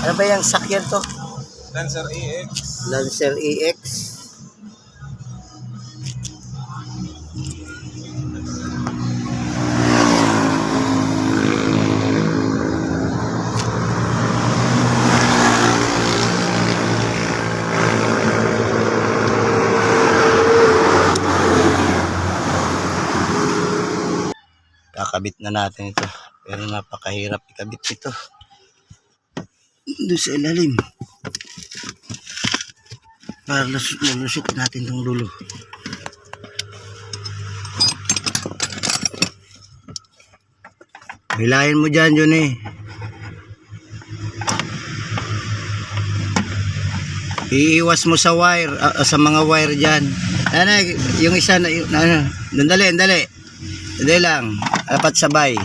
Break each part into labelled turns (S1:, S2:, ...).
S1: Ano ba yung sakyan to?
S2: Lancer EX.
S1: Lancer EX. Kakabit na natin ito. Pero napakahirap ikabit ito. Doon sa ilalim. Para lulusot natin itong dulo. Hilahin mo dyan, Johnny. Iiwas mo sa wire, sa mga wire dyan. Ano, yung isa na, ano, dali. Dali lang. Dapat sabay.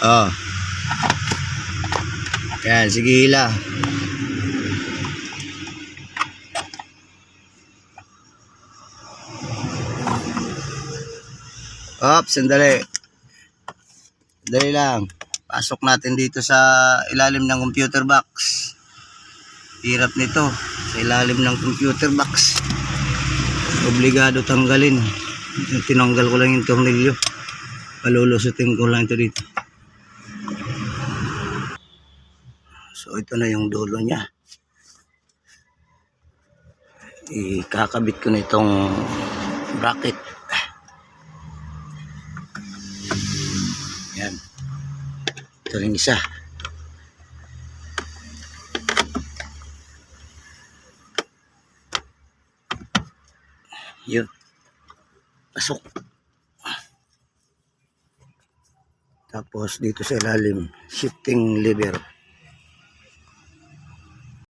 S1: Oh. Yan, sige hila. Oops, sandali. Dali lang. Pasok natin dito sa ilalim ng computer box. Hirap nito. Sa ilalim ng computer box. Obligado tanggalin. Tinanggal ko lang yung tornilyo. Palulusutin ko lang ito dito. So ito na yung dulo niya. Ikakabit ko na itong bracket. Yan. Ito rin isa. Yun. Pasok. Tapos dito sa ilalim, shifting lever.